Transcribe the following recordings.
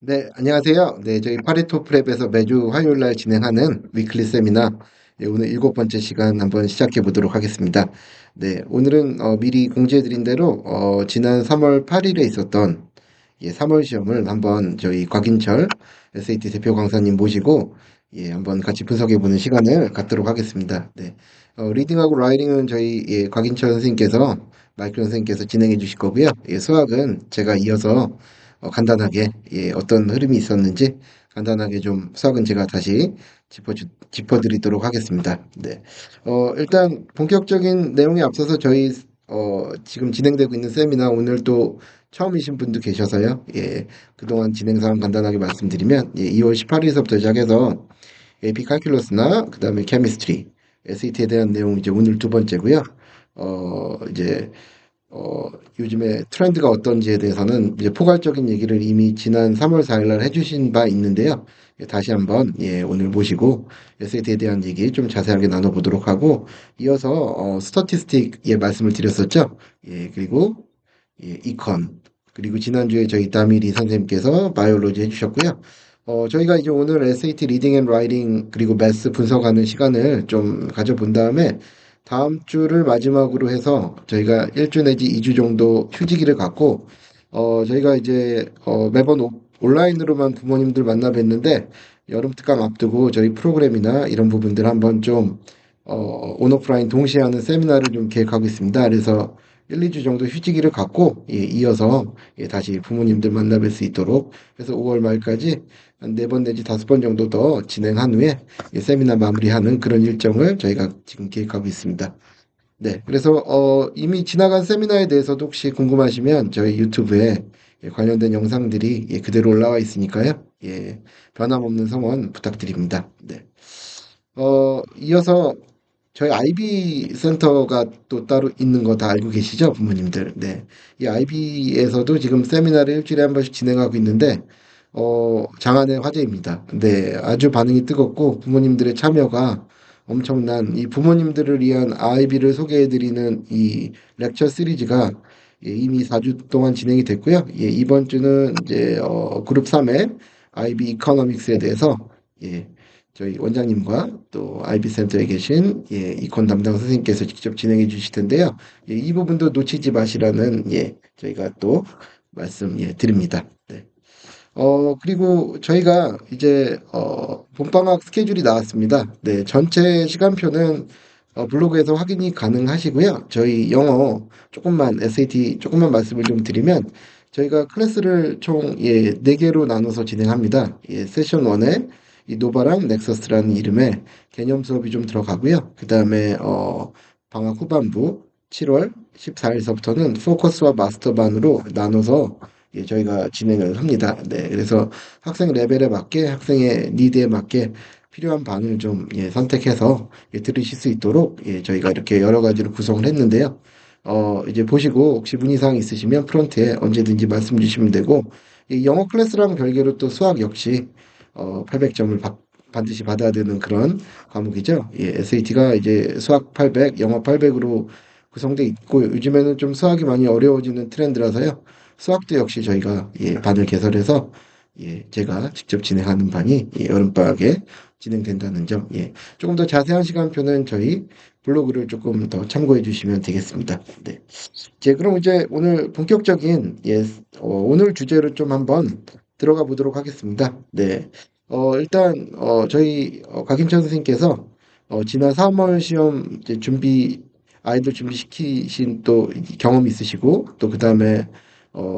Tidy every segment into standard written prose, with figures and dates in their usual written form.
네, 안녕하세요. 네, 저희 파리토 프랩에서 매주 화요일 날 진행하는 위클리 세미나, 오늘 일곱 번째 시간 한번 시작해 보도록 하겠습니다. 네, 오늘은 미리 공지해 드린 대로 지난 3월 8일에 있었던 3월 시험을 한번 저희 곽인철 SAT 대표 강사님 모시고 한번 같이 분석해 보는 시간을 갖도록 하겠습니다. 네, 리딩하고 라이팅은 저희 곽인철 선생님께서 마이클 선생님께서 진행해 주실 거고요. 수학은 제가 이어서 간단하게 어떤 흐름이 있었는지 간단하게 좀 수학은 제가 다시 짚어드리도록 하겠습니다. 네. 일단 본격적인 내용에 앞서서 저희 지금 진행되고 있는 세미나 오늘 또 처음이신 분도 계셔서요. 그동안 진행 사항 간단하게 말씀드리면 2월 18일서부터 시작해서 AP 칼큘러스나 그다음에 케미스트리, SAT에 대한 내용 이제 오늘 두 번째고요. 이제 어, 요즘에 트렌드가 어떤지에 대해서는 이제 포괄적인 얘기를 이미 지난 3월 4일 날 해주신 바 있는데요. 다시 한번 오늘 모시고 SAT에 대한 얘기 좀 자세하게 나눠보도록 하고 이어서 스터티스틱 말씀을 드렸었죠. 그리고 이컨 그리고 지난주에 저희 다미리 선생님께서 바이올로지 해주셨고요. 저희가 이제 오늘 SAT 리딩 앤 라이팅 그리고 매스 분석하는 시간을 좀 가져본 다음에 다음 주를 마지막으로 해서 저희가 1주 내지 2주 정도 휴지기를 갖고 저희가 이제 매번 온라인으로만 부모님들 만나 뵀는데 여름 특강 앞두고 저희 프로그램이나 이런 부분들 한번 좀 온오프라인 동시에 하는 세미나를 좀 계획하고 있습니다. 그래서 1, 2주 정도 휴지기를 갖고 이어서 다시 부모님들 만나 뵐 수 있도록 그래서 5월 말까지 한 4번 내지 5번 정도 더 진행한 후에 세미나 마무리하는 그런 일정을 저희가 지금 계획하고 있습니다. 네, 그래서 이미 지나간 세미나에 대해서도 혹시 궁금하시면 저희 유튜브에 관련된 영상들이 그대로 올라와 있으니까요. 변함없는 성원 부탁드립니다. 네. 이어서 저희 IB 센터가 또 따로 있는 거 다 알고 계시죠, 부모님들? 네. 이 IB에서도 지금 세미나를 일주일에 한 번씩 진행하고 있는데, 장안의 화제입니다. 네. 아주 반응이 뜨겁고 부모님들의 참여가 엄청난 이 부모님들을 위한 IB를 소개해드리는 이 렉처 시리즈가 이미 4주 동안 진행이 됐고요. 이번 주는 이제 그룹 3의 IB 이코노믹스에 대해서 예, 저희 원장님과 또 IB 센터에 계신 이콘 담당 선생님께서 직접 진행해 주실 텐데요. 이 부분도 놓치지 마시라는 저희가 또 말씀 드립니다. 네. 그리고 저희가 이제 봄방학 스케줄이 나왔습니다. 네, 전체 시간표는 블로그에서 확인이 가능하시고요. 저희 영어 조금만 SAT 조금만 말씀을 좀 드리면 저희가 클래스를 총 4개로 나눠서 진행합니다. 세션 1에 이 노바랑 넥서스라는 이름의 개념 수업이 좀 들어가고요. 그다음에 방학 후반부 7월 14일서부터는 포커스와 마스터반으로 나눠서 저희가 진행을 합니다. 네, 그래서 학생 레벨에 맞게 학생의 니드에 맞게 필요한 반을 좀 선택해서 들으실 수 있도록 저희가 이렇게 여러 가지로 구성을 했는데요. 이제 보시고 혹시 문의사항 있으시면 프론트에 언제든지 말씀 주시면 되고 이 영어 클래스랑 별개로 또 수학 역시 800점을 반드시 받아야 되는 그런 과목이죠. SAT가 이제 수학 800, 영어 800으로 구성돼 있고 요즘에는 좀 수학이 많이 어려워지는 트렌드라서요. 수학도 역시 저희가 반을 개설해서 제가 직접 진행하는 반이 여름방학에 진행된다는 점, 조금 더 자세한 시간표는 저희 블로그를 조금 더 참고해 주시면 되겠습니다. 네. 그럼 이제 오늘 본격적인 오늘 주제로 좀 한번 들어가 보도록 하겠습니다. 네. 일단 저희 곽인천 선생님께서 지난 3월 시험 이제 아이들 준비시키신 또 경험이 있으시고 또 그다음에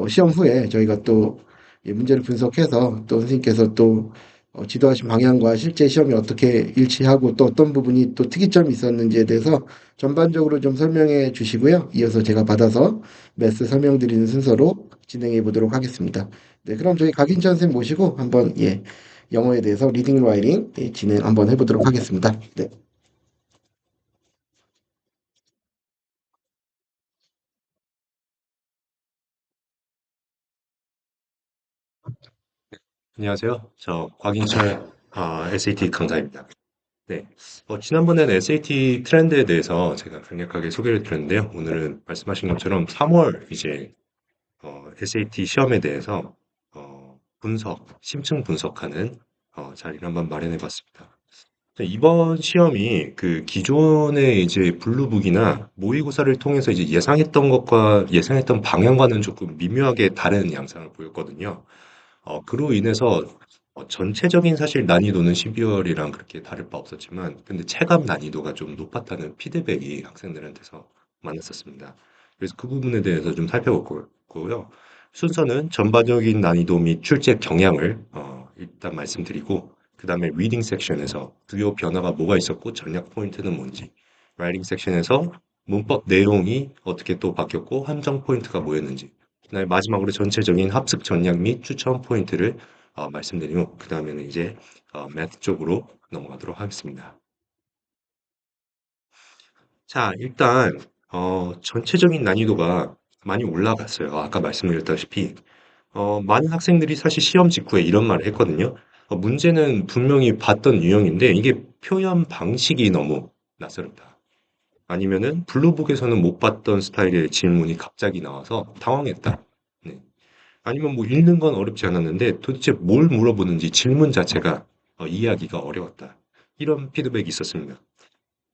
시험 후에 저희가 또 문제를 분석해서 또 선생님께서 또 지도하신 방향과 실제 시험이 어떻게 일치하고 또 어떤 부분이 또 특이점이 있었는지에 대해서 전반적으로 좀 설명해 주시고요. 이어서 제가 받아서 매스 설명드리는 순서로 진행해 보도록 하겠습니다. 네, 그럼 저희 각인천 선생님 모시고 한번 영어에 대해서 리딩 라이팅 진행 한번 해보도록 하겠습니다. 네. 안녕하세요. 저 곽인철 SAT 강사입니다. 네. 지난번에는 SAT 트렌드에 대해서 제가 간략하게 소개를 드렸는데요. 오늘은 말씀하신 것처럼 3월 이제 SAT 시험에 대해서 심층 분석하는 자리를 한번 마련해 봤습니다. 이번 시험이 그 기존의 이제 블루북이나 모의고사를 통해서 이제 예상했던 것과 예상했던 방향과는 조금 미묘하게 다른 양상을 보였거든요. 그로 인해서 전체적인 사실 난이도는 12월이랑 그렇게 다를 바 없었지만, 근데 체감 난이도가 좀 높았다는 피드백이 학생들한테서 많았었습니다. 그래서 그 부분에 대해서 좀 살펴볼 거고요. 순서는 전반적인 난이도 및 출제 경향을 일단 말씀드리고, 그 다음에 리딩 섹션에서 주요 변화가 뭐가 있었고 전략 포인트는 뭔지, 라이팅 섹션에서 문법 내용이 어떻게 또 바뀌었고 함정 포인트가 뭐였는지, 그다음에 마지막으로 전체적인 합숙 전략 및 추천 포인트를 말씀드리고 그 다음에는 이제 매트 쪽으로 넘어가도록 하겠습니다. 자, 일단 전체적인 난이도가 많이 올라갔어요. 아까 말씀드렸다시피 많은 학생들이 사실 시험 직후에 이런 말을 했거든요. 문제는 분명히 봤던 유형인데 이게 표현 방식이 너무 낯설다. 아니면은 블루북에서는 못 봤던 스타일의 질문이 갑자기 나와서 당황했다. 네. 아니면 뭐 읽는 건 어렵지 않았는데 도대체 뭘 물어보는지 질문 자체가 이해하기가 어려웠다. 이런 피드백이 있었습니다.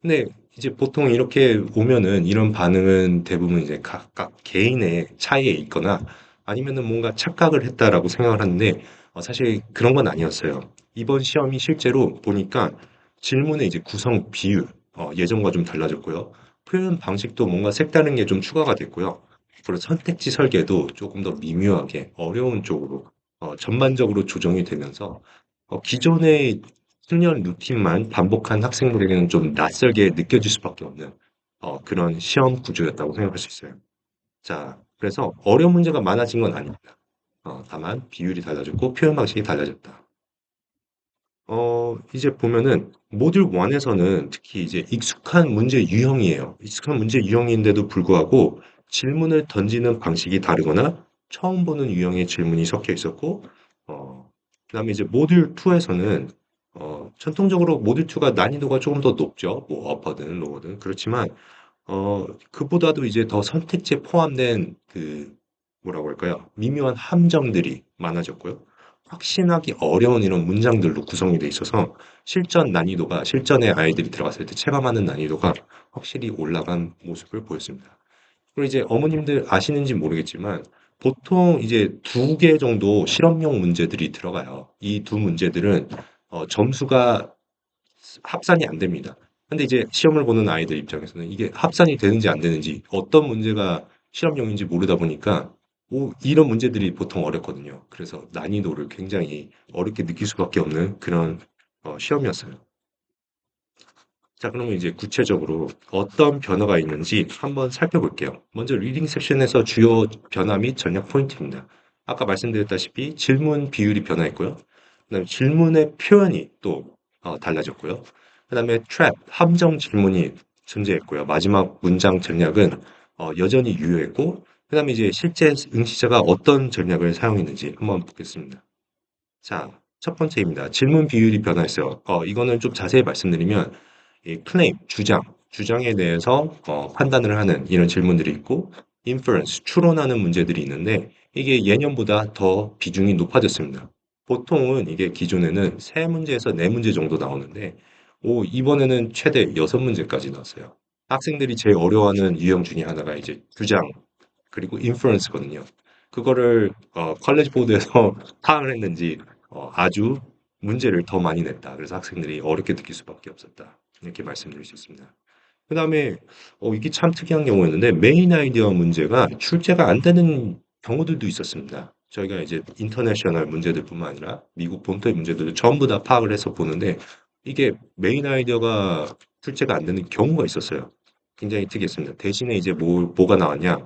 근데 이제 보통 이렇게 오면은 이런 반응은 대부분 이제 각각 개인의 차이에 있거나 아니면은 뭔가 착각을 했다라고 생각을 하는데 사실 그런 건 아니었어요. 이번 시험이 실제로 보니까 질문의 이제 구성 비율 예전과 좀 달라졌고요. 표현 방식도 뭔가 색다른 게 좀 추가가 됐고요. 그리고 선택지 설계도 조금 더 미묘하게 어려운 쪽으로 전반적으로 조정이 되면서 기존의 훈련 루틴만 반복한 학생들에게는 좀 낯설게 느껴질 수밖에 없는 그런 시험 구조였다고 생각할 수 있어요. 자, 그래서 어려운 문제가 많아진 건 아닙니다. 다만 비율이 달라졌고 표현 방식이 달라졌다. 이제 보면은 모듈 1에서는 특히 이제 익숙한 문제 유형이에요. 익숙한 문제 유형인데도 불구하고 질문을 던지는 방식이 다르거나 처음 보는 유형의 질문이 섞여 있었고, 그다음에 이제 모듈 2에서는 전통적으로 모듈 2가 난이도가 조금 더 높죠. 뭐 어퍼든 로어든 그렇지만 그보다도 이제 더 선택지에 포함된 그 뭐라고 할까요? 미묘한 함정들이 많아졌고요. 확신하기 어려운 이런 문장들로 구성이 돼 있어서 실전에 아이들이 들어갔을 때 체감하는 난이도가 확실히 올라간 모습을 보였습니다. 그리고 이제 어머님들 아시는지 모르겠지만 보통 이제 두 개 정도 실험용 문제들이 들어가요. 이 두 문제들은 점수가 합산이 안 됩니다. 근데 이제 시험을 보는 아이들 입장에서는 이게 합산이 되는지 안 되는지 어떤 문제가 실험용인지 모르다 보니까 이런 문제들이 보통 어렵거든요. 그래서 난이도를 굉장히 어렵게 느낄 수밖에 없는 그런 시험이었어요. 자, 그러면 이제 구체적으로 어떤 변화가 있는지 한번 살펴볼게요. 먼저 리딩 섹션에서 주요 변화 및 전략 포인트입니다. 아까 말씀드렸다시피 질문 비율이 변화했고요. 그다음에 질문의 표현이 또 달라졌고요. 그다음에 트랩, 함정 질문이 존재했고요. 마지막 문장 전략은 여전히 유효했고, 그다음에 이제 실제 응시자가 어떤 전략을 사용했는지 한번 보겠습니다. 자, 첫 번째입니다. 질문 비율이 변화했어요. 이거는 좀 자세히 말씀드리면 이 클레임, 주장에 대해서 판단을 하는 이런 질문들이 있고 inference, 추론하는 문제들이 있는데 이게 예년보다 더 비중이 높아졌습니다. 보통은 이게 기존에는 세문제에서네문제 정도 나오는데 이번에는 최대 6문제까지 나왔어요. 학생들이 제일 어려워하는 유형 중에 하나가 이제 주장, 그리고 인퍼런스거든요. 그거를 컬리지 보드에서 파악을 했는지 아주 문제를 더 많이 냈다. 그래서 학생들이 어렵게 느낄 수밖에 없었다. 이렇게 말씀드릴 수 있습니다. 그다음에 이게 참 특이한 경우였는데 메인 아이디어 문제가 출제가 안 되는 경우들도 있었습니다. 저희가 이제 인터내셔널 문제들뿐만 아니라 미국 본토의 문제들도 전부 다 파악을 해서 보는데 이게 메인 아이디어가 출제가 안 되는 경우가 있었어요. 굉장히 특이했습니다. 대신에 이제 뭐가 나왔냐?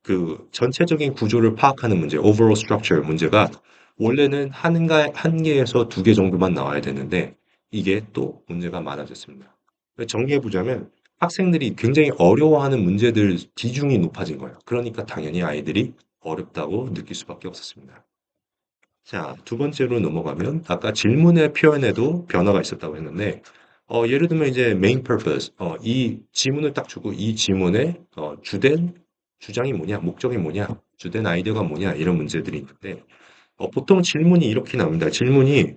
그 전체적인 구조를 파악하는 문제, overall structure 문제가 원래는 한 개에서 두 개 정도만 나와야 되는데 이게 또 문제가 많아졌습니다. 정리해 보자면 학생들이 굉장히 어려워하는 문제들 비중이 높아진 거예요. 그러니까 당연히 아이들이 어렵다고 느낄 수밖에 없었습니다. 자, 두 번째로 넘어가면 아까 질문의 표현에도 변화가 있었다고 했는데 예를 들면 이제 main purpose 이 지문을 딱 주고 이 지문의 주된 주장이 뭐냐, 목적이 뭐냐, 주된 아이디어가 뭐냐 이런 문제들이 있는데 보통 질문이 이렇게 나옵니다. 질문이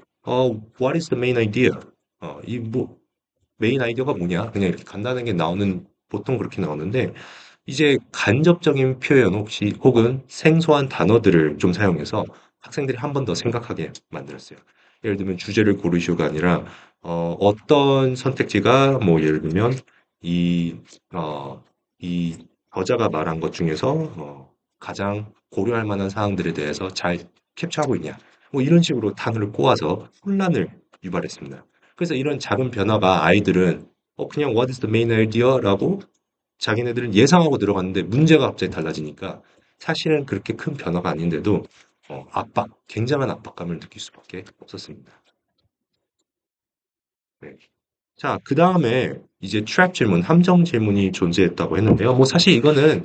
What is the main idea? 이 뭐 메인 아이디어가 뭐냐? 그냥 이렇게 간단하게 나오는 보통 그렇게 나오는데 이제 간접적인 표현 혹시 혹은 생소한 단어들을 좀 사용해서 학생들이 한 번 더 생각하게 만들었어요. 예를 들면 주제를 고르시오가 아니라 어떤 선택지가 뭐 예를 들면 이, 이 저자가 말한 것 중에서 가장 고려할 만한 사항들에 대해서 잘 캡처하고 있냐. 뭐 이런 식으로 단어를 꼬아서 혼란을 유발했습니다. 그래서 이런 작은 변화가 아이들은 그냥 What is the main idea?라고 자기네들은 예상하고 들어갔는데 문제가 갑자기 달라지니까 사실은 그렇게 큰 변화가 아닌데도 굉장한 압박감을 느낄 수밖에 없었습니다. 네. 자, 그 다음에 이제 트랩 질문, 함정 질문이 존재했다고 했는데요. 뭐 사실 이거는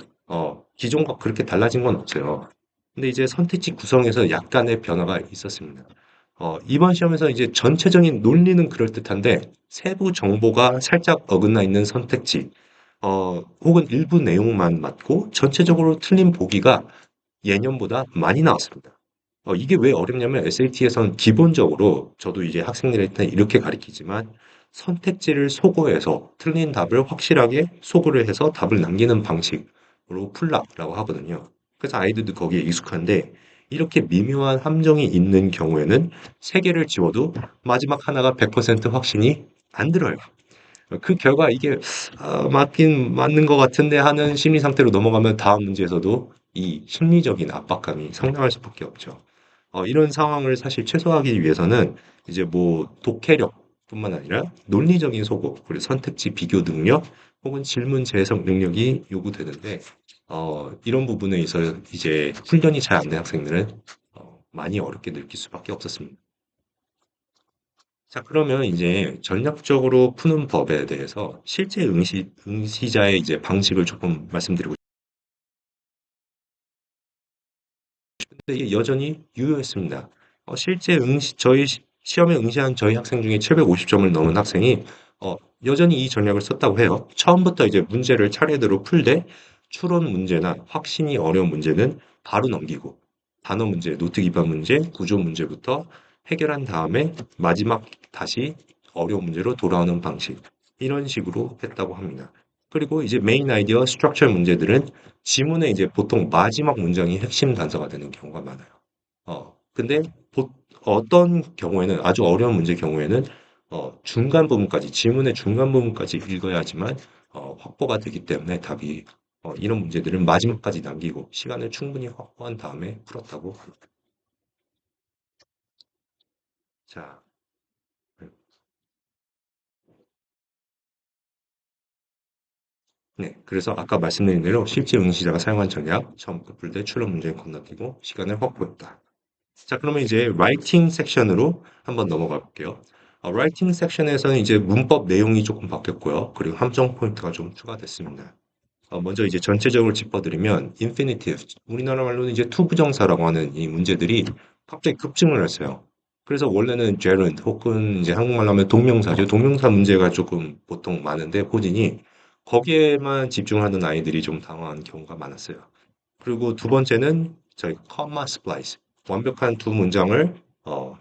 기존과 그렇게 달라진 건 없어요. 근데 이제 선택지 구성에서 약간의 변화가 있었습니다. 이번 시험에서 이제 전체적인 논리는 그럴듯한데 세부 정보가 살짝 어긋나 있는 선택지, 혹은 일부 내용만 맞고 전체적으로 틀린 보기가 예년보다 많이 나왔습니다. 이게 왜 어렵냐면 SAT에선 기본적으로 저도 이제 학생들한테 이렇게 가르치지만 선택지를 소거해서 틀린 답을 확실하게 소거를 해서 답을 남기는 방식으로 풀라라고 하거든요. 그래서 아이들도 거기에 익숙한데 이렇게 미묘한 함정이 있는 경우에는 세 개를 지워도 마지막 하나가 100% 확신이 안 들어요. 그 결과 이게 맞긴 맞는 것 같은데 하는 심리 상태로 넘어가면 다음 문제에서도 이 심리적인 압박감이 상당할 수밖에 없죠. 이런 상황을 사실 최소화하기 위해서는 이제 뭐 독해력뿐만 아니라 논리적인 소고, 그리고 선택지 비교 능력, 혹은 질문 재해석 능력이 요구되는데 이런 부분에 있어 이제 훈련이 잘 안 된 학생들은 많이 어렵게 느낄 수밖에 없었습니다. 자, 그러면 이제 전략적으로 푸는 법에 대해서 실제 응시자의 이제 방식을 조금 말씀드리고 싶은데 이게 여전히 유효했습니다. 실제 시험에 응시한 저희 학생 중에 750점을 넘은 학생이 여전히 이 전략을 썼다고 해요. 처음부터 이제 문제를 차례대로 풀되 추론 문제나 확신이 어려운 문제는 바로 넘기고 단어 문제, 노트 기반 문제, 구조 문제부터 해결한 다음에 마지막 다시 어려운 문제로 돌아오는 방식. 이런 식으로 했다고 합니다. 그리고 이제 메인 아이디어 스트럭처 문제들은 지문에 이제 보통 마지막 문장이 핵심 단서가 되는 경우가 많아요. 근데 어떤 경우에는 아주 어려운 문제 경우에는 중간 부분까지 지문의 중간 부분까지 읽어야지만 확보가 되기 때문에 답이 이런 문제들은 마지막까지 남기고 시간을 충분히 확보한 다음에 풀었다고 합니다. 자, 네. 그래서 아까 말씀드린 대로 실제 응시자가 사용한 전략, 처음부터 풀 때 추론 문제를 건너뛰고 시간을 확보했다. 자, 그러면 이제 라이팅 섹션으로 한번 넘어가 볼게요. 라이팅 섹션에서는 이제 문법 내용이 조금 바뀌었고요. 그리고 함정 포인트가 좀 추가됐습니다. 먼저 이제 전체적으로 짚어드리면 infinitive, 우리나라 말로는 이제 투부정사라고 하는 이 문제들이 갑자기 급증을 했어요. 그래서 원래는 gerund 혹은 이제 한국말로 하면 동명사죠. 동명사 문제가 조금 보통 많은데 호진이 거기에만 집중하는 아이들이 좀 당황한 경우가 많았어요. 그리고 두 번째는 저희 comma splice, 완벽한 두 문장을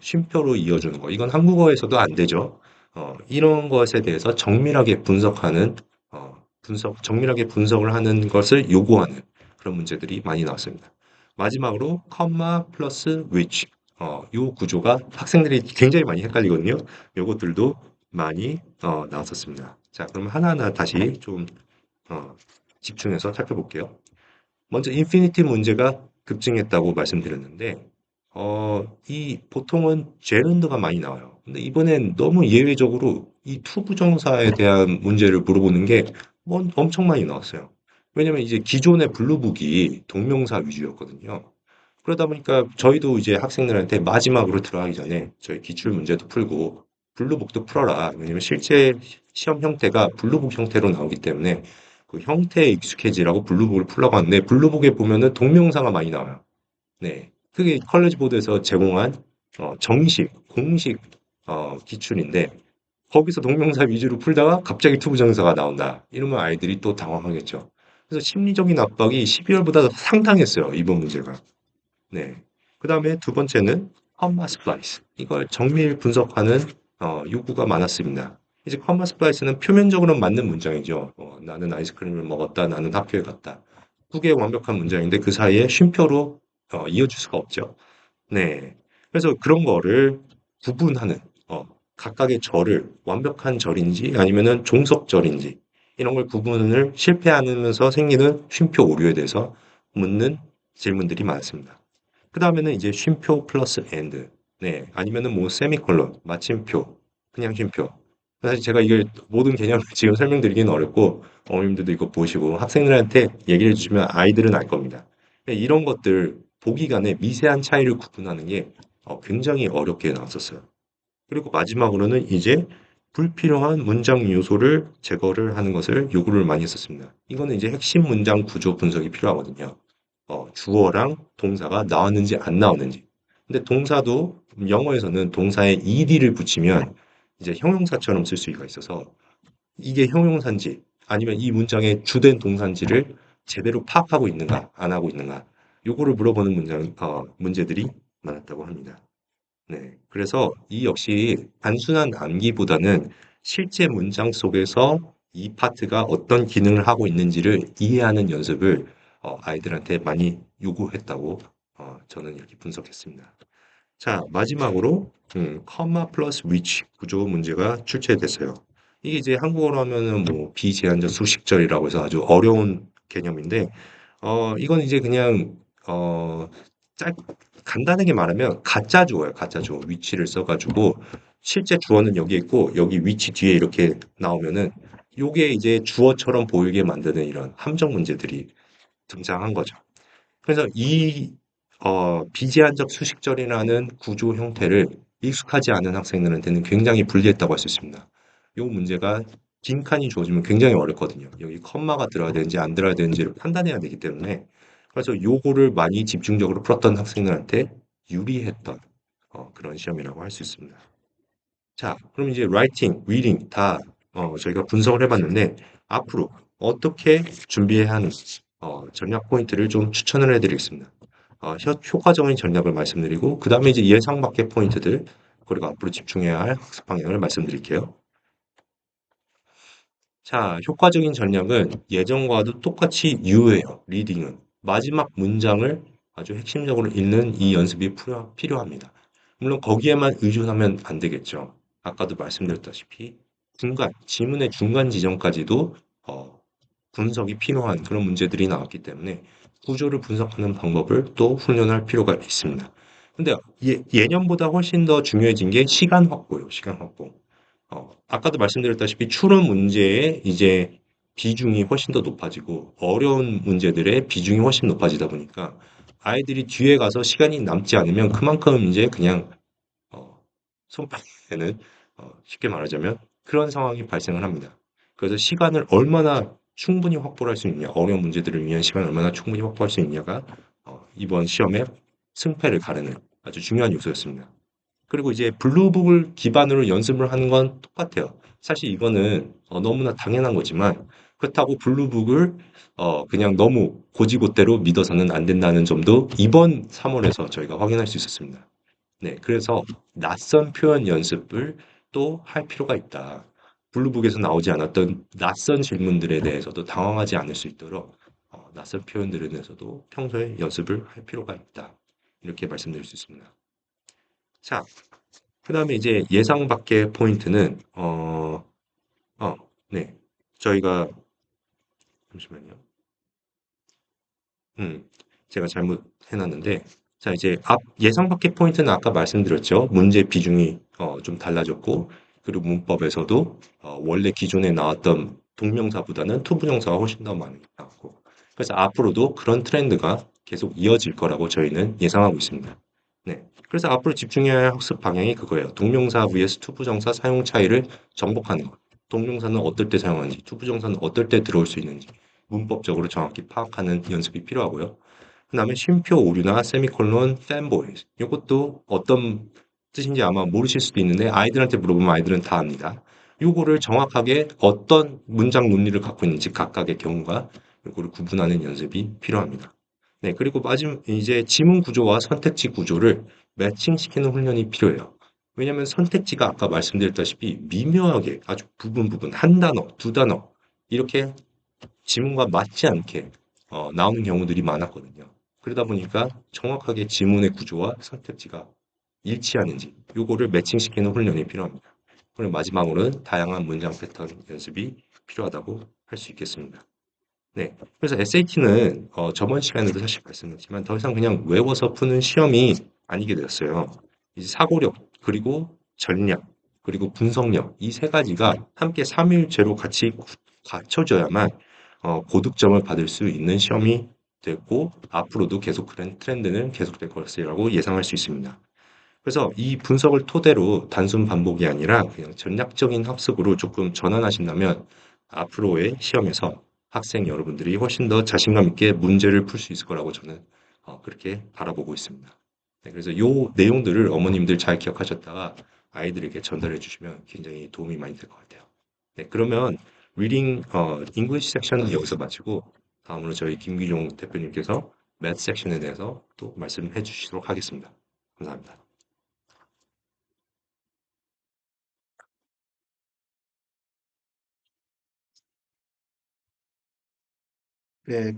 쉼표로 이어주는 거. 이건 한국어에서도 안 되죠. 이런 것에 대해서 정밀하게 분석을 하는 것을 요구하는 그런 문제들이 많이 나왔습니다. 마지막으로 comma 플러스 which, 요 구조가 학생들이 굉장히 많이 헷갈리거든요. 요것들도 많이 나왔었습니다. 자, 그럼 하나하나 다시 좀 어, 집중해서 살펴볼게요. 먼저 인피니티 문제가 급증했다고 말씀드렸는데, 이 보통은 제른드가 많이 나와요. 근데 이번엔 너무 예외적으로 이 투부정사에 대한 문제를 물어보는 게 엄청 많이 나왔어요. 왜냐면 이제 기존의 블루북이 동명사 위주였거든요. 그러다 보니까 저희도 이제 학생들한테 마지막으로 들어가기 전에 저희 기출 문제도 풀고 블루북도 풀어라. 왜냐면 실제 시험 형태가 블루북 형태로 나오기 때문에 그 형태에 익숙해지라고 블루북을 풀라고 하는데 블루북에 보면은 동명사가 많이 나와요. 네. 그게 컬리지 보드에서 제공한 정식, 공식 기출인데 거기서 동명사 위주로 풀다가 갑자기 투부정사가 나온다. 이러면 아이들이 또 당황하겠죠. 그래서 심리적인 압박이 12월보다 상당했어요. 이번 문제가. 네. 그 다음에 두 번째는 컴마 스플라이스. 이걸 정밀 분석하는 요구가 많았습니다. 이제 컴마 스플라이스는 표면적으로는 맞는 문장이죠. 나는 아이스크림을 먹었다. 나는 학교에 갔다. 두 개의 완벽한 문장인데 그 사이에 쉼표로 이어질 수가 없죠. 네. 그래서 그런 거를 구분하는, 각각의 절을 완벽한 절인지 아니면은 종속절인지 이런 걸 구분을 실패하면서 생기는 쉼표 오류에 대해서 묻는 질문들이 많습니다. 그 다음에는 이제 쉼표 플러스 엔드. 네. 아니면은 뭐 세미콜론, 마침표, 그냥 쉼표. 사실 제가 이게 모든 개념을 지금 설명드리기는 어렵고 어머님들도 이거 보시고 학생들한테 얘기를 해주시면 아이들은 알 겁니다. 이런 것들 보기 간의 미세한 차이를 구분하는 게 굉장히 어렵게 나왔었어요. 그리고 마지막으로는 이제 불필요한 문장 요소를 제거를 하는 것을 요구를 많이 했었습니다. 이거는 이제 핵심 문장 구조 분석이 필요하거든요. 주어랑 동사가 나왔는지 안 나왔는지. 근데 동사도 영어에서는 동사에 ed를 붙이면 이제 형용사처럼 쓸 수가 있어서 이게 형용사인지 아니면 이 문장의 주된 동사인지를 제대로 파악하고 있는가 안 하고 있는가 요거를 물어보는 문제들이 많았다고 합니다. 네. 그래서 이 역시 단순한 암기보다는 실제 문장 속에서 이 파트가 어떤 기능을 하고 있는지를 이해하는 연습을 아이들한테 많이 요구했다고 저는 이렇게 분석했습니다. 자, 마지막으로 comma 플러스 which 구조 문제가 출제됐어요. 이게 이제 한국어로 하면은 뭐 비제한적 수식절이라고 해서 아주 어려운 개념인데 이건 이제 그냥 짧 간단하게 말하면 가짜 주어예요. 가짜 주어. 위치를 써 가지고 실제 주어는 여기 있고 여기 위치 뒤에 이렇게 나오면은 요게 이제 주어처럼 보이게 만드는 이런 함정 문제들이 등장한 거죠. 그래서 이 비제한적 수식절이라는 구조 형태를 익숙하지 않은 학생들한테는 굉장히 불리했다고 할 수 있습니다. 이 문제가 빈칸이 주어지면 굉장히 어렵거든요. 여기 컴마가 들어야 되는지 안 들어야 되는지를 판단해야 되기 때문에 그래서 요거를 많이 집중적으로 풀었던 학생들한테 유리했던 그런 시험이라고 할 수 있습니다. 자, 그럼 이제 라이팅, 리딩 다 저희가 분석을 해봤는데 앞으로 어떻게 준비해야 하는지 전략 포인트를 좀 추천을 해드리겠습니다. 효과적인 전략을 말씀드리고 그 다음에 이제 예상 밖의 포인트들 그리고 앞으로 집중해야 할 학습 방향을 말씀드릴게요. 자, 효과적인 전략은 예전과도 똑같이 유효해요. 리딩은 마지막 문장을 아주 핵심적으로 읽는 이 연습이 필요합니다. 물론 거기에만 의존하면 안 되겠죠. 아까도 말씀드렸다시피 중간, 지문의 중간 지점까지도 분석이 필요한 그런 문제들이 나왔기 때문에 구조를 분석하는 방법을 또 훈련할 필요가 있습니다. 근데 예년보다 훨씬 더 중요해진 게 시간 확보예요. 시간 확보. 아까도 말씀드렸다시피 추론 문제의 이제 비중이 훨씬 더 높아지고 어려운 문제들의 비중이 훨씬 높아지다 보니까 아이들이 뒤에 가서 시간이 남지 않으면 그만큼 이제 그냥 손빨래 되는 쉽게 말하자면 그런 상황이 발생을 합니다. 그래서 시간을 얼마나 충분히 확보를 할 수 있느냐, 어려운 문제들을 위한 시간을 얼마나 충분히 확보할 수 있느냐가 이번 시험의 승패를 가르는 아주 중요한 요소였습니다. 그리고 이제 블루북을 기반으로 연습을 하는 건 똑같아요. 사실 이거는 너무나 당연한 거지만 그렇다고 블루북을 그냥 너무 고지고대로 믿어서는 안 된다는 점도 이번 3월에서 저희가 확인할 수 있었습니다. 네, 그래서 낯선 표현 연습을 또 할 필요가 있다. 블루북에서 나오지 않았던 낯선 질문들에 대해서도 당황하지 않을 수 있도록 낯선 표현들에 대해서도 평소에 연습을 할 필요가 있다. 이렇게 말씀드릴 수 있습니다. 자, 그다음에 이제 예상 밖의 포인트는 네. 저희가 잠시만요. 음, 제가 잘못 해놨는데 자, 이제 앞 예상 밖의 포인트는 아까 말씀드렸죠. 문제 비중이 좀 달라졌고 그리고 문법에서도 원래 기존에 나왔던 동명사보다는 투부정사가 훨씬 더 많이 나왔고 그래서 앞으로도 그런 트렌드가 계속 이어질 거라고 저희는 예상하고 있습니다. 네. 그래서 앞으로 집중해야 할 학습 방향이 그거예요. 동명사 vs 투부정사 사용 차이를 정복하는 것. 동명사는 어떨 때 사용하는지, 투부정사는 어떨 때 들어올 수 있는지 문법적으로 정확히 파악하는 연습이 필요하고요. 그다음에 쉼표 오류나 세미콜론, 팬보이 이것도 어떤 뜻인지 아마 모르실 수도 있는데 아이들한테 물어보면 아이들은 다 압니다. 요거를 정확하게 어떤 문장 논리를 갖고 있는지 각각의 경우가 요거를 구분하는 연습이 필요합니다. 네, 그리고 마지막 이제 지문 구조와 선택지 구조를 매칭시키는 훈련이 필요해요. 왜냐하면 선택지가 아까 말씀드렸다시피 미묘하게 아주 부분 한 단어, 두 단어 이렇게 지문과 맞지 않게 나오는 경우들이 많았거든요. 그러다 보니까 정확하게 지문의 구조와 선택지가 일치하는지 요거를 매칭시키는 훈련이 필요합니다. 그리고 마지막으로는 다양한 문장 패턴 연습이 필요하다고 할 수 있겠습니다. 네. 그래서 SAT는 저번 시간에도 사실 말씀드렸지만 더 이상 그냥 외워서 푸는 시험이 아니게 되었어요. 이제 사고력, 그리고 전략, 그리고 분석력 이 세 가지가 함께 삼일체로 같이 갖춰져야만 고득점을 받을 수 있는 시험이 됐고 앞으로도 계속 그런 트렌드는 계속될 것이라고 예상할 수 있습니다. 그래서 이 분석을 토대로 단순 반복이 아니라 그냥 전략적인 학습으로 조금 전환하신다면 앞으로의 시험에서 학생 여러분들이 훨씬 더 자신감 있게 문제를 풀 수 있을 거라고 저는 그렇게 바라보고 있습니다. 네, 그래서 요 내용들을 어머님들 잘 기억하셨다가 아이들에게 전달해 주시면 굉장히 도움이 많이 될 것 같아요. 네, 그러면 리딩 잉글리시 섹션은 여기서 마치고 다음으로 저희 김기종 대표님께서 매th 섹션에 대해서 또 말씀해 주시도록 하겠습니다. 감사합니다. 네,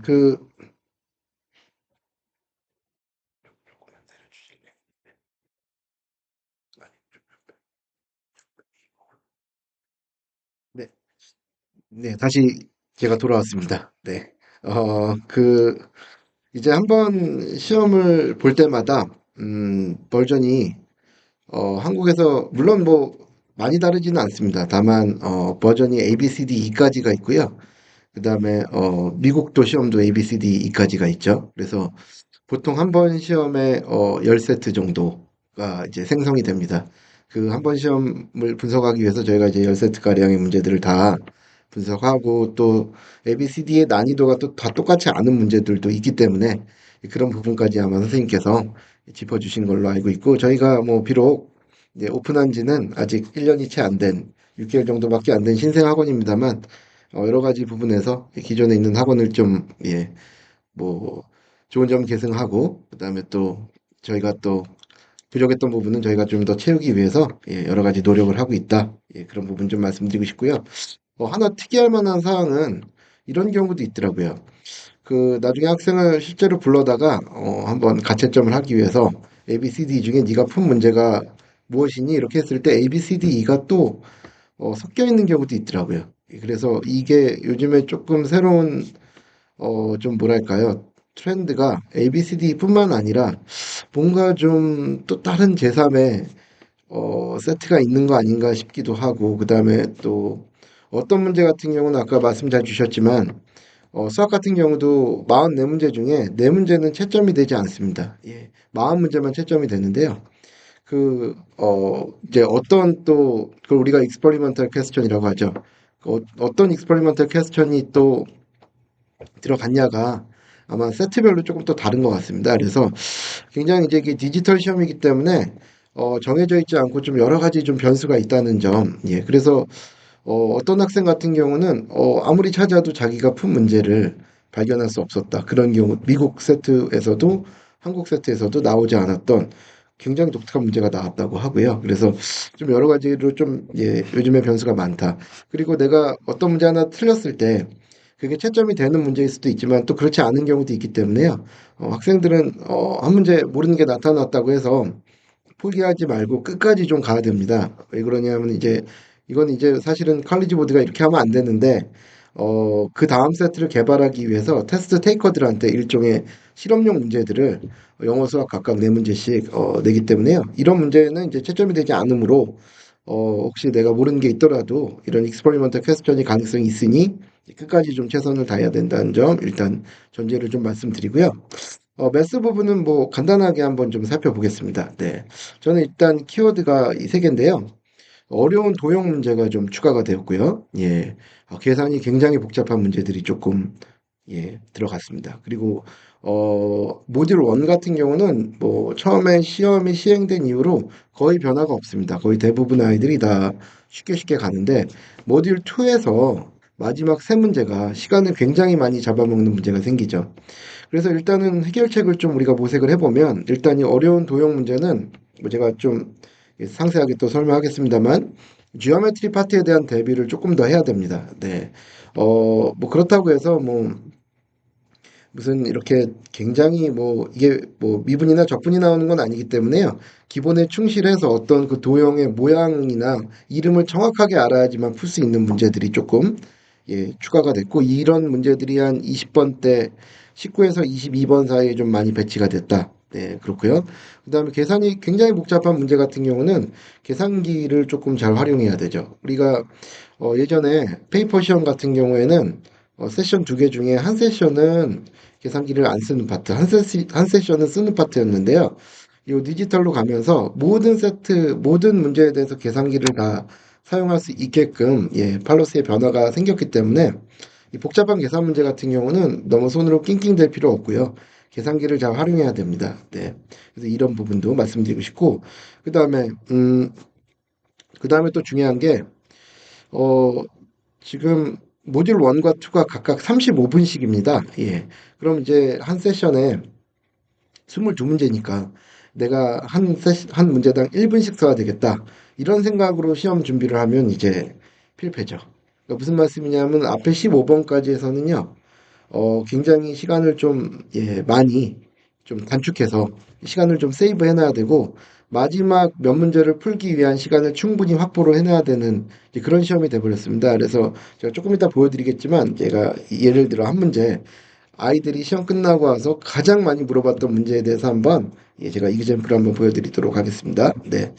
네, 네, 다시 제가 돌아왔습니다. 네, 이제 한번 시험을 볼 때마다, 버전이, 한국에서, 물론 뭐, 많이 다르지는 않습니다. 다만, 버전이 A, B, C, D, E까지가 있고요. 그 다음에, 미국도 시험도 A, B, C, D, E까지가 있죠. 그래서 보통 한 번 시험에 10세트 정도가 이제 생성이 됩니다. 그 한 번 시험을 분석하기 위해서 저희가 이제 10세트 가량의 문제들을 다 분석하고 또 ABCD의 난이도가 또 다 똑같지 않은 문제들도 있기 때문에 그런 부분까지 아마 선생님께서 짚어주신 걸로 알고 있고 저희가 뭐 비록 이제 오픈한 지는 아직 1년이 채 안 된 6개월 정도밖에 안 된 신생 학원입니다만 여러 가지 부분에서 기존에 있는 학원을 좀 뭐 좋은 점 계승하고 그다음에 또 저희가 또 부족했던 부분은 저희가 좀 더 채우기 위해서 여러 가지 노력을 하고 있다. 그런 부분 좀 말씀드리고 싶고요. 하나 특이할 만한 사항은 이런 경우도 있더라고요. 그 나중에 학생을 실제로 불러다가 한번 가채점을 하기 위해서 A, B, C, D 중에 네가 푼 문제가 무엇이니? 이렇게 했을 때 A, B, C, D, E가 또 섞여 있는 경우도 있더라고요. 그래서 이게 요즘에 조금 새로운 좀 뭐랄까요? 트렌드가 ABCD뿐만 아니라 뭔가 좀 또 다른 제3의 세트가 있는 거 아닌가 싶기도 하고 그다음에 또 어떤 문제 같은 경우는 아까 말씀 잘 주셨지만 수학 같은 경우도 44문제 중에 4문제는 채점이 되지 않습니다. 40문제만 채점이 되는데요. 이제 어떤 또, 그걸 우리가 익스퍼리먼탈 퀘스천이라고 하죠. 어떤 익스퍼리먼탈 퀘스천이 또 들어갔냐가 아마 세트별로 조금 또 다른 것 같습니다. 그래서 굉장히 이제 이게 디지털 시험이기 때문에 정해져 있지 않고 좀 여러 가지 좀 변수가 있다는 점. 그래서 어떤 학생 같은 경우는 아무리 찾아도 자기가 푼 문제를 발견할 수 없었다. 그런 경우 미국 세트에서도 한국 세트에서도 나오지 않았던 굉장히 독특한 문제가 나왔다고 하고요. 그래서 좀 여러 가지로 좀 요즘에 변수가 많다. 그리고 내가 어떤 문제 하나 틀렸을 때 그게 채점이 되는 문제일 수도 있지만 또 그렇지 않은 경우도 있기 때문에요. 학생들은 한 문제 모르는 게 나타났다고 해서 포기하지 말고 끝까지 좀 가야 됩니다. 왜 그러냐면 이제 이건 이제 사실은 컬리지 보드가 이렇게 하면 안 되는데 그 다음 세트를 개발하기 위해서 테스트 테이커들한테 일종의 실험용 문제들을 영어 수학 각각 네 문제씩 내기 때문에요. 이런 문제는 이제 채점이 되지 않으므로 혹시 내가 모르는 게 있더라도 이런 익스퍼리먼트 퀘스천이 가능성이 있으니 끝까지 좀 최선을 다해야 된다는 점 일단 전제를 좀 말씀드리고요. 매스 부분은 뭐 간단하게 한번 좀 살펴보겠습니다. 네. 저는 일단 키워드가 이 세 개인데요. 어려운 도형 문제가 좀 추가가 되었고요. 계산이 굉장히 복잡한 문제들이 조금 들어갔습니다. 그리고 모듈 1 같은 경우는 뭐 처음에 시험이 시행된 이후로 거의 변화가 없습니다. 거의 대부분 아이들이 다 쉽게 가는데 모듈 2에서 마지막 세 문제가 시간을 굉장히 많이 잡아먹는 문제가 생기죠. 그래서 일단은 해결책을 좀 우리가 모색을 해보면 일단 이 어려운 도형 문제는 뭐 제가 좀 상세하게 또 설명하겠습니다만 지오메트리 파트에 대한 대비를 조금 더 해야 됩니다. 네. 뭐 그렇다고 해서 뭐 무슨 이렇게 굉장히 뭐 이게 뭐 미분이나 적분이 나오는 건 아니기 때문에요. 기본에 충실해서 어떤 그 도형의 모양이나 이름을 정확하게 알아야지만 풀 수 있는 문제들이 조금 추가가 됐고 이런 문제들이 한 20번대 19에서 22번 사이에 좀 많이 배치가 됐다. 네, 그렇고요. 그다음에 계산이 굉장히 복잡한 문제 같은 경우는 계산기를 조금 잘 활용해야 되죠. 우리가 예전에 페이퍼 시험 같은 경우에는 세션 두 개 중에 한 세션은 계산기를 안 쓰는 파트, 한 세션은 쓰는 파트였는데요. 이 디지털로 가면서 모든 세트, 모든 문제에 대해서 계산기를 다 사용할 수 있게끔 팔로스의 변화가 생겼기 때문에 이 복잡한 계산 문제 같은 경우는 너무 손으로 낑낑댈 필요 없고요. 계산기를 잘 활용해야 됩니다. 네. 그래서 이런 부분도 말씀드리고 싶고, 그 다음에, 그 다음에 또 중요한 게, 어, 지금 모듈 1과 2가 각각 35분씩입니다. 예. 그럼 이제 한 세션에 22문제니까 내가 한 문제당 1분씩 써야 되겠다. 이런 생각으로 시험 준비를 하면 이제 필패죠. 그러니까 무슨 말씀이냐면 앞에 15번까지 해서는요. 굉장히 시간을 좀, 많이 좀 단축해서 시간을 좀 세이브 해놔야 되고, 마지막 몇 문제를 풀기 위한 시간을 충분히 확보를 해놔야 되는 이제 그런 시험이 돼버렸습니다. 그래서 제가 조금 이따 보여드리겠지만, 제가 예를 들어 한 문제, 아이들이 시험 끝나고 와서 가장 많이 물어봤던 문제에 대해서 한번 제가 이그잼플을 한번 보여드리도록 하겠습니다. 네.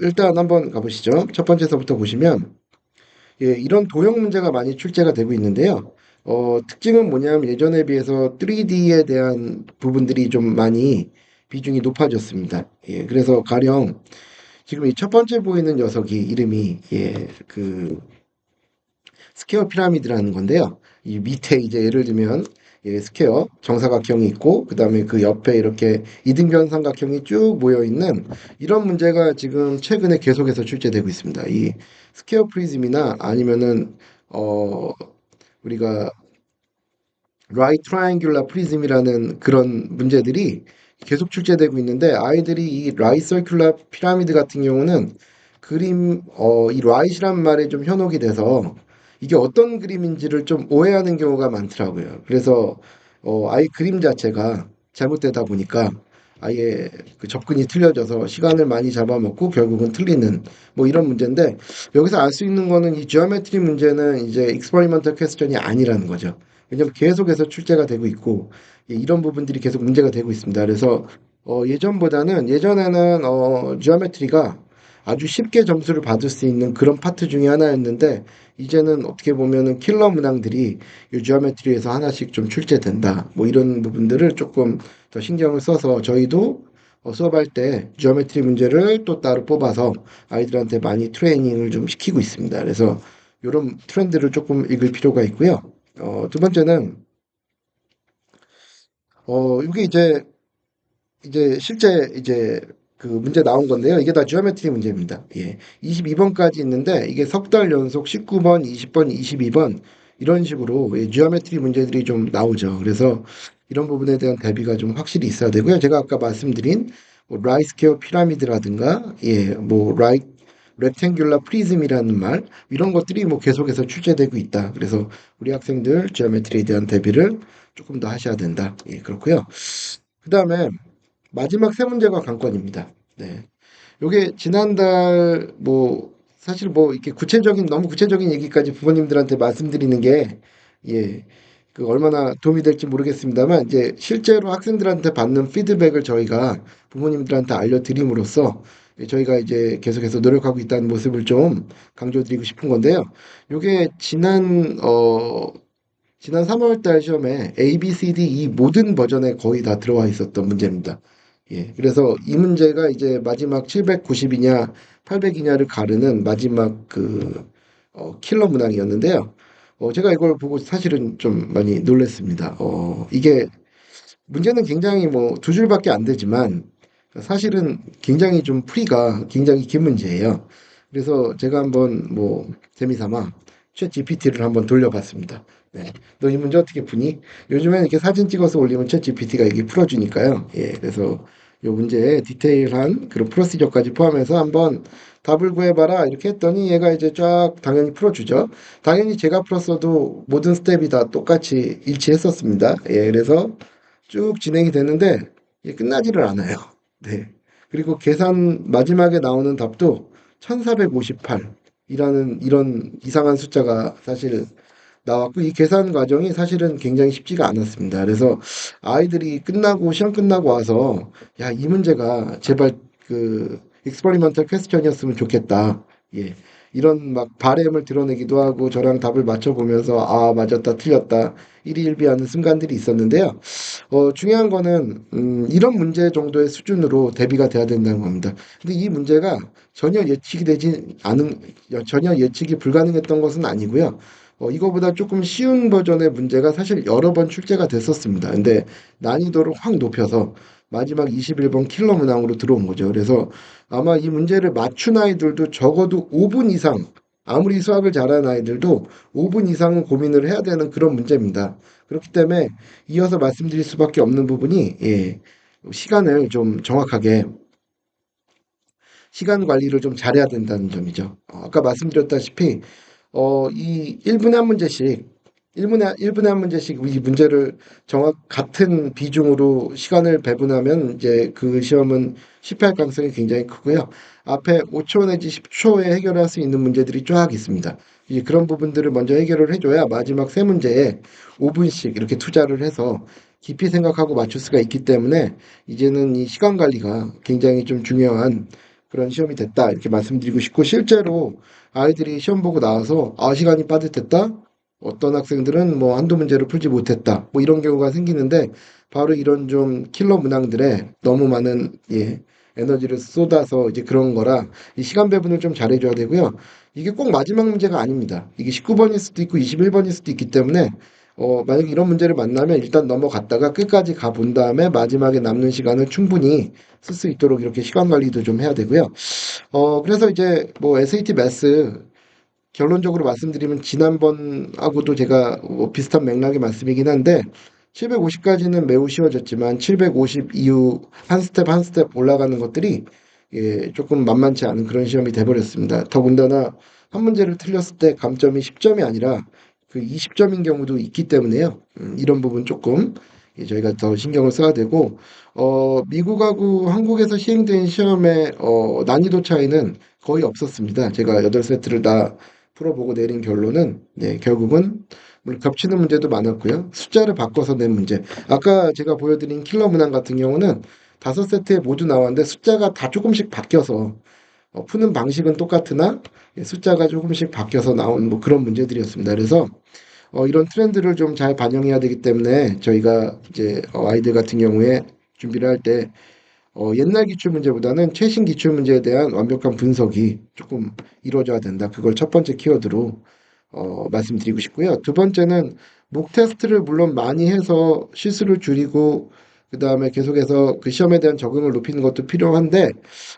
일단 한번 가보시죠. 첫 번째서부터 보시면, 이런 도형 문제가 많이 출제가 되고 있는데요. 특징은 뭐냐면 예전에 비해서 3D에 대한 부분들이 좀 많이 비중이 높아졌습니다. 그래서 가령 지금 이 첫 번째 보이는 녀석이 이름이 그 스퀘어 피라미드라는 건데요. 이 밑에 이제 예를 들면 스퀘어 정사각형이 있고 그다음에 그 옆에 이렇게 이등변 삼각형이 쭉 모여 있는 이런 문제가 지금 최근에 계속해서 출제되고 있습니다. 이 스퀘어 프리즘이나 아니면은 어 우리가 라이트 트라이앵귤러 프리즘이라는 그런 문제들이 계속 출제되고 있는데 아이들이 이 라이트 서큘러 피라미드 같은 경우는 이 라이트란 말에 좀 현혹이 돼서 이게 어떤 그림인지를 좀 오해하는 경우가 많더라고요. 그래서 아예 그림 자체가 잘못되다 보니까 아예 그 접근이 틀려져서 시간을 많이 잡아먹고 결국은 틀리는 뭐 이런 문제인데 여기서 알 수 있는 거는 이 지오메트리 문제는 이제 익스퍼리먼털 퀘스천이 아니라는 거죠. 왜냐면 계속해서 출제가 되고 있고 이런 부분들이 계속 문제가 되고 있습니다. 그래서 예전에는 지오메트리가 아주 쉽게 점수를 받을 수 있는 그런 파트 중에 하나였는데 이제는 어떻게 보면은 킬러 문항들이 이 지오메트리에서 하나씩 좀 출제된다. 뭐 이런 부분들을 조금 더 신경을 써서 저희도 수업할 때 지오메트리 문제를 또 따로 뽑아서 아이들한테 많이 트레이닝을 좀 시키고 있습니다. 그래서 이런 트렌드를 조금 읽을 필요가 있고요. 두 번째는 이게 실제 이제 그 문제 나온 건데요. 이게 다 지오메트리 문제입니다. 22번까지 있는데 이게 석 달 연속 19번, 20번, 22번 이런 식으로 지오메트리 문제들이 좀 나오죠. 그래서 이런 부분에 대한 대비가 좀 확실히 있어야 되고요. 제가 아까 말씀드린 뭐 라이스케어 피라미드라든가 뭐 렉탱귤러 프리즘이라는 말 이런 것들이 뭐 계속해서 출제되고 있다. 그래서 우리 학생들 지오메트리에 대한 대비를 조금 더 하셔야 된다. 그렇고요. 그다음에 마지막 세 문제가 관건입니다. 네. 요게 지난달 뭐 사실 뭐 이렇게 너무 구체적인 얘기까지 부모님들한테 말씀드리는 게 예, 그 얼마나 도움이 될지 모르겠습니다만 이제 실제로 학생들한테 받는 피드백을 저희가 부모님들한테 알려드림으로써 저희가 이제 계속해서 노력하고 있다는 모습을 좀 강조드리고 싶은 건데요. 요게 지난 3월 달 시험에 A, B, C, D 이 모든 버전에 거의 다 들어와 있었던 문제입니다. 그래서 이 문제가 이제 마지막 790이냐 800이냐를 가르는 마지막 킬러 문항이었는데요. 제가 이걸 보고 사실은 좀 많이 놀랐습니다. 이게 문제는 굉장히 뭐 두 줄밖에 안 되지만 사실은 굉장히 좀 풀이가 굉장히 긴 문제예요. 그래서 제가 한번 뭐 재미삼아 챗 GPT를 한번 돌려봤습니다. 네. 너 이 문제 어떻게 푸니? 요즘엔 이렇게 사진 찍어서 올리면 챗 GPT가 이게 풀어주니까요. 예, 그래서 이 문제에 디테일한 그런 프로시저까지 포함해서 한번 답을 구해봐라 이렇게 했더니 얘가 이제 쫙 당연히 풀어주죠. 당연히 제가 풀었어도 모든 스텝이 다 똑같이 일치했었습니다. 예, 그래서 쭉 진행이 되는데 이게 끝나지를 않아요. 네. 그리고 계산 마지막에 나오는 답도 1458이라는 이런 이상한 숫자가 사실 나왔고 이 계산 과정이 사실은 굉장히 쉽지가 않았습니다. 그래서 아이들이 끝나고 시험 끝나고 와서 야, 이 문제가 제발 그 익스퍼리먼털 퀘스천이었으면 좋겠다. 예. 이런 막 바램을 드러내기도 하고 저랑 답을 맞춰보면서 아, 맞았다, 틀렸다. 일희일비하는 순간들이 있었는데요. 중요한 거는 이런 문제 정도의 수준으로 대비가 돼야 된다는 겁니다. 근데 이 문제가 전혀 예측이 되지 않은 전혀 예측이 불가능했던 것은 아니고요. 이거보다 조금 쉬운 버전의 문제가 사실 여러 번 출제가 됐었습니다. 근데 난이도를 확 높여서 마지막 21번 킬러 문항으로 들어온 거죠. 그래서 아마 이 문제를 맞춘 아이들도 적어도 5분 이상, 아무리 수학을 잘하는 아이들도 5분 이상은 고민을 해야 되는 그런 문제입니다. 그렇기 때문에 이어서 말씀드릴 수밖에 없는 부분이 예, 시간을 좀 정확하게 시간 관리를 좀 잘해야 된다는 점이죠. 아까 말씀드렸다시피 이 1분에 한 문제씩 1분에 한 문제씩 이 문제를 같은 비중으로 시간을 배분하면 이제 그 시험은 실패할 가능성이 굉장히 크고요. 앞에 5초 내지 10초에 해결할 수 있는 문제들이 쫙 있습니다. 이제 그런 부분들을 먼저 해결을 해줘야 마지막 세 문제에 5분씩 이렇게 투자를 해서 깊이 생각하고 맞출 수가 있기 때문에 이제는 이 시간 관리가 굉장히 좀 중요한 그런 시험이 됐다 이렇게 말씀드리고 싶고 실제로 아이들이 시험 보고 나와서 아 시간이 빠듯했다. 어떤 학생들은 뭐 한두 문제를 풀지 못했다. 뭐 이런 경우가 생기는데 바로 이런 좀 킬러 문항들에 너무 많은 에너지를 쏟아서 이제 그런 거라 이 시간 배분을 좀 잘해줘야 되고요. 이게 꼭 마지막 문제가 아닙니다. 이게 19번일 수도 있고 21번일 수도 있기 때문에 만약에 이런 문제를 만나면 일단 넘어갔다가 끝까지 가본 다음에 마지막에 남는 시간을 충분히 쓸 수 있도록 이렇게 시간 관리도 좀 해야 되고요. 그래서 이제 뭐 SAT 매스 결론적으로 말씀드리면 지난번하고도 제가 뭐 비슷한 맥락의 말씀이긴 한데 750까지는 매우 쉬워졌지만 750 이후 한 스텝 한 스텝 올라가는 것들이 조금 만만치 않은 그런 시험이 돼버렸습니다. 더군다나 한 문제를 틀렸을 때 감점이 10점이 아니라 그 20점인 경우도 있기 때문에요. 이런 부분 조금 저희가 더 신경을 써야 되고 미국하고 한국에서 시행된 시험의 난이도 차이는 거의 없었습니다. 제가 8세트를 다 풀어보고 내린 결론은 결국은 물론 겹치는 문제도 많았고요. 숫자를 바꿔서 낸 문제. 아까 제가 보여드린 킬러 문항 같은 경우는 5세트에 모두 나왔는데 숫자가 다 조금씩 바뀌어서 푸는 방식은 똑같으나 숫자가 조금씩 바뀌어서 나온 뭐 그런 문제들이었습니다. 그래서 이런 트렌드를 좀 잘 반영해야 되기 때문에 저희가 이제 아이들 같은 경우에 준비를 할 때 옛날 기출 문제보다는 최신 기출 문제에 대한 완벽한 분석이 조금 이루어져야 된다. 그걸 첫 번째 키워드로 말씀드리고 싶고요. 두 번째는 목 테스트를 물론 많이 해서 실수를 줄이고 그다음에 계속해서 그 시험에 대한 적응을 높이는 것도 필요한데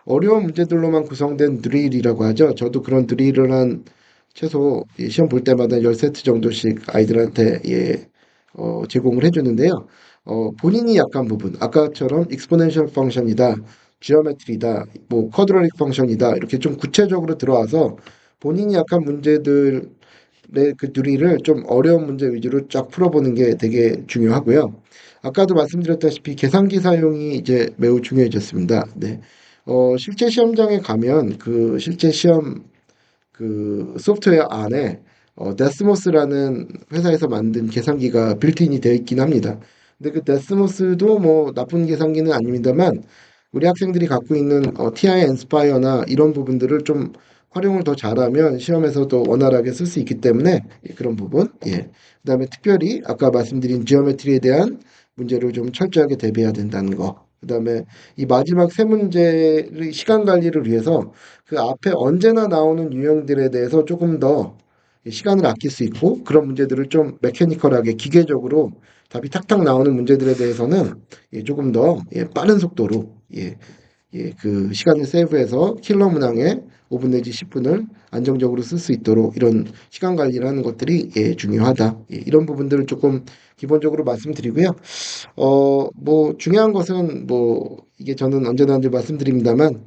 어려운 문제들로만 구성된 드릴이라고 하죠. 저도 그런 드릴을 한 최소 시험 볼 때마다 10세트 정도씩 아이들한테 제공을 해주는데요. 본인이 약한 부분, 아까처럼 익스포넨셜 펑션이다, 지오메트리다, 뭐 쿼드라틱 펑션이다 이렇게 좀 구체적으로 들어와서 본인이 약한 문제들의 그 드릴을 좀 어려운 문제 위주로 쫙 풀어보는 게 되게 중요하고요. 아까도 말씀드렸다시피 계산기 사용이 이제 매우 중요해졌습니다. 네. 실제 시험장에 가면 그 실제 시험 그 소프트웨어 안에 데스모스라는 회사에서 만든 계산기가 빌트인이 되어 있긴 합니다. 근데 그 데스모스도 뭐 나쁜 계산기는 아닙니다만 우리 학생들이 갖고 있는 TI 엔스파이어나 이런 부분들을 좀 활용을 더 잘하면 시험에서도 원활하게 쓸 수 있기 때문에 그런 부분. 예. 그다음에 특별히 아까 말씀드린 지오메트리에 대한 문제를 좀 철저하게 대비해야 된다는 거. 그다음에 이 마지막 세 문제의 시간 관리를 위해서 그 앞에 언제나 나오는 유형들에 대해서 조금 더 시간을 아낄 수 있고 그런 문제들을 좀 메커니컬하게 기계적으로 답이 탁탁 나오는 문제들에 대해서는 조금 더 빠른 속도로 그 시간을 세이브해서 킬러 문항에 5분 내지 10분을 안정적으로 쓸 수 있도록 이런 시간 관리를 하는 것들이 중요하다. 이런 부분들을 조금 기본적으로 말씀드리고요. 뭐 중요한 것은 뭐 이게 저는 언제나 늘 말씀드립니다만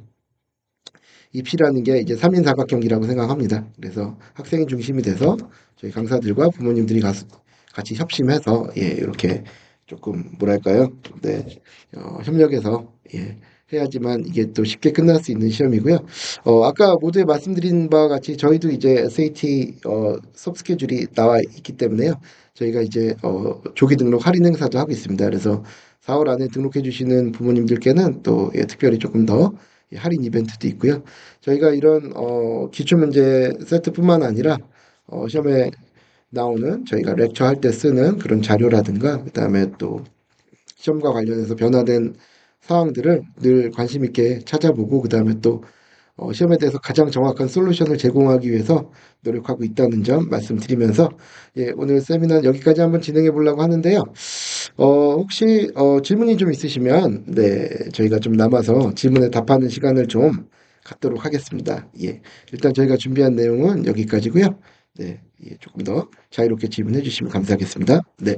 입시라는 게 이제 3인 사각경기라고 생각합니다. 그래서 학생이 중심이 돼서 저희 강사들과 부모님들이 같이 협심해서 이렇게 조금 뭐랄까요? 네, 협력해서 해야지만 이게 또 쉽게 끝날 수 있는 시험이고요. 아까 모두에 말씀드린 바와 같이 저희도 이제 SAT 수업 스케줄이 나와 있기 때문에요. 저희가 이제 조기 등록 할인 행사도 하고 있습니다. 그래서 4월 안에 등록해 주시는 부모님들께는 또 특별히 조금 더 할인 이벤트도 있고요. 저희가 이런 기출 문제 세트뿐만 아니라 시험에 나오는 저희가 렉처 할 때 쓰는 그런 자료라든가 그다음에 또 시험과 관련해서 변화된 사항들을 늘 관심 있게 찾아보고 그다음에 또 시험에 대해서 가장 정확한 솔루션을 제공하기 위해서 노력하고 있다는 점 말씀드리면서 오늘 세미나 여기까지 한번 진행해 보려고 하는데요. 혹시 질문이 좀 있으시면 저희가 좀 남아서 질문에 답하는 시간을 좀 갖도록 하겠습니다. 일단 저희가 준비한 내용은 여기까지고요. 조금 더 자유롭게 질문해 주시면 감사하겠습니다. 네.